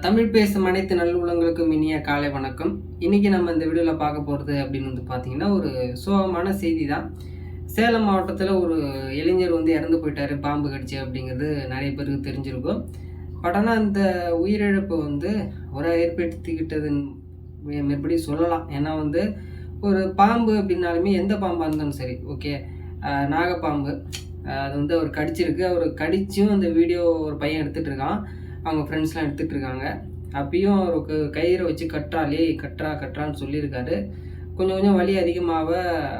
தமிழ் பேசும் அனைத்து நல்லுள்ளங்களுக்கும் இனிய காலை வணக்கம். இன்னைக்கு நம்ம இந்த வீடியோவில் பார்க்க போகிறது அப்படின்னு பார்த்தீங்கன்னா, ஒரு சோகமான செய்தி தான். சேலம் மாவட்டத்தில் ஒரு இளைஞர் இறந்து போயிட்டாரு பாம்பு கடிச்சு அப்படிங்கிறது நிறைய பேருக்கு தெரிஞ்சிருக்கும். பட் ஆனால் அந்த உயிரிழப்பு ஒரு ஏற்படுத்திக்கிட்டதுன்னு எப்படி சொல்லலாம். ஏன்னா ஒரு பாம்பு அப்படின்னாலுமே எந்த பாம்பாக இருந்தாலும் சரி, ஓகே, நாகப்பாம்பு அது அவர் கடிச்சிருக்கு. அவர் கடிச்சும் அந்த வீடியோ ஒரு பையன் எடுத்துகிட்டு இருக்கான். அவங்க ஃப்ரெண்ட்ஸ்லாம் எடுத்துகிட்டு இருக்காங்க. அப்பயும் அவருக்கு கயிறை வச்சு கட்டுறான்னு சொல்லியிருக்காரு. கொஞ்சம் கொஞ்சம் வலி அதிகமாக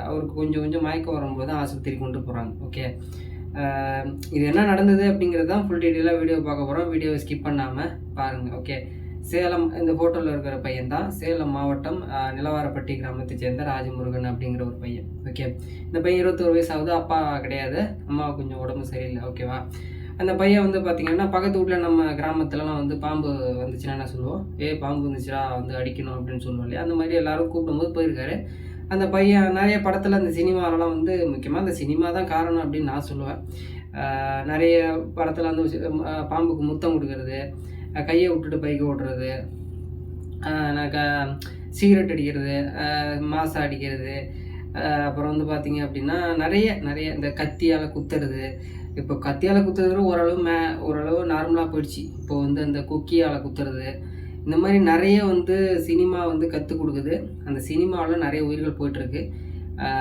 அவருக்கு கொஞ்சம் கொஞ்சம் மயக்கம் வரும்போது தான் ஆஸ்பத்திரிக்கு கொண்டு போகிறாங்க. ஓகே, இது என்ன நடந்தது அப்படிங்கிறது தான் ஃபுல் டீட்டெயிலாக வீடியோ பார்க்க போகிறோம். வீடியோவை ஸ்கிப் பண்ணாமல் பாருங்கள். ஓகே, சேலம், இந்த ஃபோட்டோவில் இருக்கிற பையன் தான் சேலம் மாவட்டம் நிலவாரப்பட்டி கிராமத்தை சேர்ந்த ராஜமுருகன் அப்படிங்கிற ஒரு பையன். ஓகே, இந்த பையன் 21 வயசு ஆகுது. அப்பா கிடையாது, அம்மா கொஞ்சம் உடம்பு சரியில்லை. ஓகேவா, அந்த பையன் பார்த்திங்கன்னா பக்கத்து வீட்டில் நம்ம கிராமத்துலலாம் பாம்பு வந்துச்சுன்னா என்ன சொல்லுவோம், பாம்பு வந்துச்சுடா அடிக்கணும் அப்படின்னு சொல்லுவோம் இல்லையா. அந்த மாதிரி எல்லோரும் கூப்பிடும்போது போயிருக்காரு. அந்த பையன் நிறைய படத்தில் அந்த சினிமாலலாம் முக்கியமாக அந்த சினிமா தான் காரணம் அப்படின்னு நான் சொல்லுவேன். நிறைய படத்தில் பாம்புக்கு முத்தம் கொடுக்கறது, கையை விட்டுட்டு பைக்கு ஓட்டுறது, சிகரெட் அடிக்கிறது, மாசா அடிக்கிறது, அப்புறம் பார்த்திங்க அப்படின்னா நிறைய இந்த கத்தியால் குத்துறது. இப்போ கத்தியால் குத்துறது ஓரளவு நார்மலாக போயிடுச்சு. இப்போது அந்த கொக்கியால் குத்துறது, இந்த மாதிரி நிறைய சினிமா கற்றுக் கொடுக்குது. அந்த சினிமாவில் நிறைய உயிர்கள் போயிட்டுருக்கு.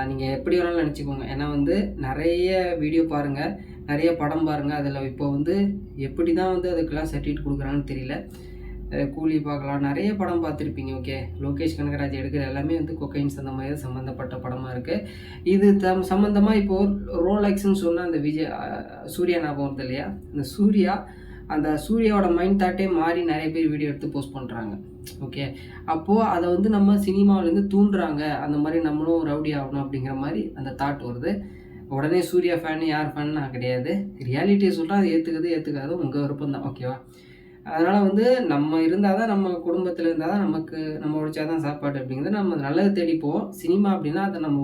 நீங்கள் எப்படி வேணாலும் நினச்சிக்கோங்க. ஏன்னா நிறைய வீடியோ பாருங்கள், நிறைய படம் பாருங்கள். அதில் இப்போ எப்படி தான் அதுக்கெல்லாம் சர்டிஃபிகேட் கொடுக்குறாங்கன்னு தெரியல. கூலி பார்க்கலாம், நிறைய படம் பார்த்துருப்பீங்க. ஓகே, லோகேஷ் கனகராஜ் எடுக்கிற எல்லாமே கொக்கைன்ஸ் அந்த மாதிரி சம்மந்தப்பட்ட படமாக இருக்குது. இது சம்மந்தமாக இப்போது ரோலெக்ஸ்ன்னு சொன்னால் அந்த சூர்யா ஞாபகம் வருது இல்லையா. இந்த சூர்யாவோட மைண்ட் தாட்டே மாறி நிறைய பேர் வீடியோ எடுத்து போஸ்ட் பண்ணுறாங்க. ஓகே, அப்போது அதை நம்ம சினிமாவிலேருந்து தூண்டுறாங்க. அந்த மாதிரி நம்மளும் ரவுடி ஆகணும் அப்படிங்கிற மாதிரி அந்த தாட் வருது. உடனே சூர்யா ஃபேனு யார் ஃபேன் நான் கிடையாது. ரியாலிட்டியை சொல்கிறேன், அது ஏற்றுக்காது உங்கள் விருப்பம் தான். ஓகேவா, அதனால் நம்ம இருந்தால் தான், நம்ம குடும்பத்தில் இருந்தால் தான் நம்ம உழைச்சா தான் சாப்பாடு அப்படிங்கிறது நம்ம நல்லது தேடிப்போம். சினிமா அப்படின்னா அதை நம்ம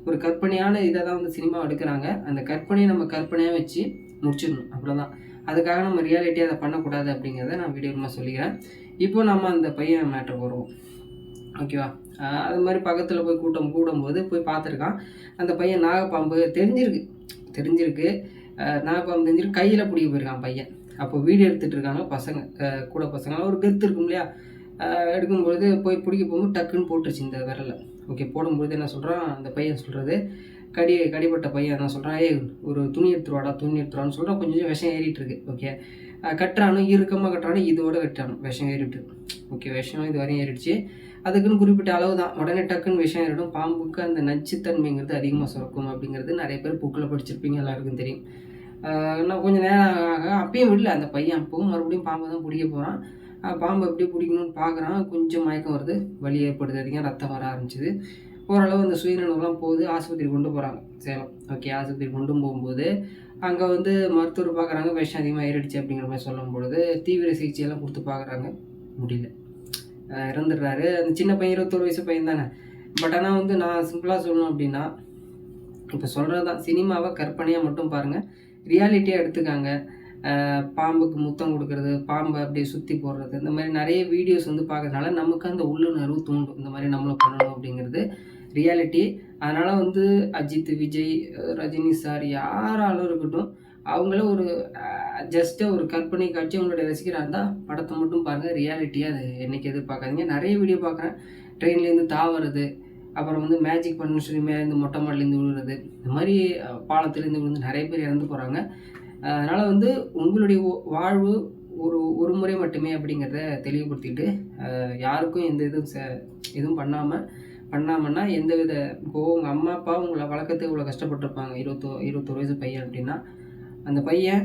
ஒரு கற்பனையான இதை தான் சினிமா எடுக்கிறாங்க. அந்த கற்பனையை நம்ம கற்பனையாக வச்சு முடிச்சிடணும், அவ்வளோதான். அதுக்காக நம்ம ரியாலிட்டியாக அதை பண்ணக்கூடாது அப்படிங்கிறத நான் வீடியோமாக சொல்லிக்கிறேன். இப்போ நம்ம அந்த பையன் மேட்டருக்கு வருவோம். ஓகேவா, அது மாதிரி பக்கத்தில் போய் கூடும்போது போய் பார்த்துருக்கான். அந்த பையன் நாகப்பாம்பு தெரிஞ்சிருக்கு நாகப்பாம்பு தெரிஞ்சிருக்கு, கையில் பிடிக்க போயிருக்கான் பையன். அப்போ வீடியோ எடுத்துகிட்டு இருக்காங்க பசங்க, கூட பசங்க. ஒரு கெத்து இருக்கும் இல்லையா, எடுக்கும்பொழுது போய் பிடிக்க போகும்போது டக்குன்னு போட்டுருச்சு இந்த விரலை. ஓகே, போடும்பொழுது என்ன சொல்கிறான் அந்த பையன், சொல்கிறது கடிப்பட்ட பையன் என்ன சொல்கிறான், ஒரு துணி எடுத்துருவான்னு சொல்கிறான். கொஞ்சம் விஷம் ஏறிட்டுருக்கு. ஓகே, கட்டுறானு இறுக்கமாக கட்டுறானு, இதோட கட்டுறானு விஷம் ஏறிட்டு. ஓகே, விஷம் இது வரையும் ஏறிடுச்சு. அதுக்குன்னு குறிப்பிட்ட அளவு தான், உடனே டக்குன்னு விஷம் ஏறிடும். பாம்புக்கு அந்த நச்சுத்தன்மைங்கிறது அதிகமாக சுரக்கும் அப்படிங்கிறது நிறைய பேர் புக்கில் படிச்சிருப்பீங்க, எல்லாருக்கும் தெரியும். இன்னும் கொஞ்சம் நேரம் ஆக அப்பயும் விடல அந்த பையன். அப்பவும் மறுபடியும் பாம்பை தான் பிடிக்க போகிறான். பாம்பை எப்படி பிடிக்கணும்னு பார்க்குறான். கொஞ்சம் மயக்கம் வருது, வலி ஏற்படுது, அதிகம் ரத்தம் வர ஆரம்பிச்சிது. ஓரளவு அந்த சுயநினைவுலாம் போகுது. ஆஸ்பத்திரி கொண்டு போகிறாங்க சேலம். ஓகே, ஆஸ்பத்திரி கொண்டு போகும்போது அங்கே மருத்துவர் பார்க்குறாங்க, விஷம் அதிகமாக ஏறிடுச்சு அப்படிங்கிற மாதிரி சொல்லும் பொழுது தீவிர சிகிச்சையெல்லாம் கொடுத்து பார்க்குறாங்க, முடியல, இறந்துடுறாரு. அந்த சின்ன பையன் 21 வயசு பையன் தானே. பட் ஆனால் நான் சிம்பிளாக சொல்லணும் அப்படின்னா, இப்போ சொல்கிறது தான், சினிமாவை கற்பனையாக மட்டும் பாருங்கள், ரியாலிட்டியாக எடுத்துக்காங்க. பாம்புக்கு முத்தம் கொடுக்கறது, பாம்பை அப்படியே சுற்றி போடுறது, இந்த மாதிரி நிறைய வீடியோஸ் பார்க்கறதுனால நமக்கு அந்த உள்ளுணர்வு தூண்டும், இந்த மாதிரி நம்மளும் பண்ணணும் அப்படிங்கிறது ரியாலிட்டி. அதனால் அஜித், விஜய், ரஜினி சார் யாராலும் இருக்கட்டும், அவங்கள ஒரு ஜஸ்ட்டு ஒரு கற்பனை காட்சி அவங்களுடைய ரசிகராக இருந்தால் படத்தை மட்டும் பாருங்கள். ரியாலிட்டியாக அது என்றைக்கு எதிர்பார்க்காதீங்க. நிறைய வீடியோ பார்க்குறேன், ட்ரெயின்லேருந்து தாவறது, அப்புறம் மேஜிக் பண்ணு சொல்லி மேலேருந்து மொட்டை மாடிலேருந்து விழுறது, இந்த மாதிரி பாலத்துலேருந்து விழுந்து நிறைய பேர் இறந்து போகிறாங்க. அதனால் உங்களுடைய வாழ்வு ஒரு முறை மட்டுமே அப்படிங்கிறத தெளிவுபடுத்திட்டு, யாருக்கும் எந்த எதுவும் பண்ணாமன்னா எந்தவித, இப்போது உங்கள் அம்மா அப்பா உங்களை வளர்க்கறதுக்கு இவ்வளோ கஷ்டப்பட்டுருப்பாங்க. 21 வயசு பையன் அப்படின்னா, அந்த பையன்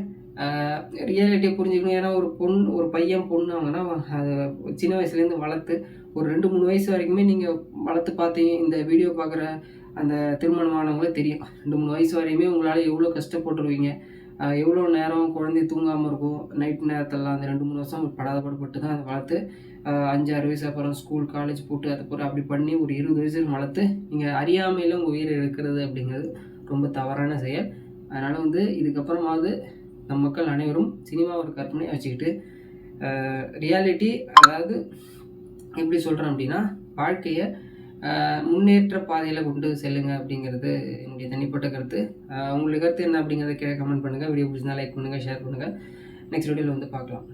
ரியாலிட்டியை புரிஞ்சுக்கணும். ஏன்னா ஒரு பையன் பொண்ணு அவங்கன்னா அதை சின்ன வயசுலேருந்து வளர்த்து ஒரு 2-3 வயசு வரைக்குமே நீங்கள் வளர்த்து பார்த்தீங்க. இந்த வீடியோ பார்க்குற அந்த திருமணமானவங்களே தெரியும், 2-3 வயசு வரையுமே உங்களால் எவ்வளோ கஷ்டப்பட்டுருவீங்க, எவ்வளோ நேரம் குழந்தை தூங்காமல் இருக்கும் நைட் நேரத்திலலாம். அந்த 2-3 வருஷம் படாத பாடுபட்டு தான் அதை வளர்த்து 5-6 வயசு அப்புறம் ஸ்கூல் காலேஜ் போட்டு அதுக்கப்புறம் அப்படி பண்ணி ஒரு 20 வயசு வளர்த்து நீங்கள் அறியாமையில் உங்கள் உயிரை எடுக்கிறது அப்படிங்கிறது ரொம்ப தவறான செயல். அதனால் இதுக்கப்புறமாவது நம் மக்கள் அனைவரும் சினிமா ஒரு கற்பனையை வச்சுக்கிட்டு ரியாலிட்டி அதாவது எப்படி சொல்கிறேன் அப்படின்னா, வாழ்க்கையை முன்னேற்ற பாதையில் கொண்டு செல்லுங்க அப்படிங்கிறது என்னுடைய தனிப்பட்ட கருத்து. உங்களுடைய கருத்து என்ன அப்படிங்கிறத கீழே கமெண்ட் பண்ணுங்கள். வீடியோ பிடிச்சிருந்தா லைக் பண்ணுங்கள், ஷேர் பண்ணுங்கள். நெக்ஸ்ட் வீடியோவில் வந்து பார்க்கலாம்.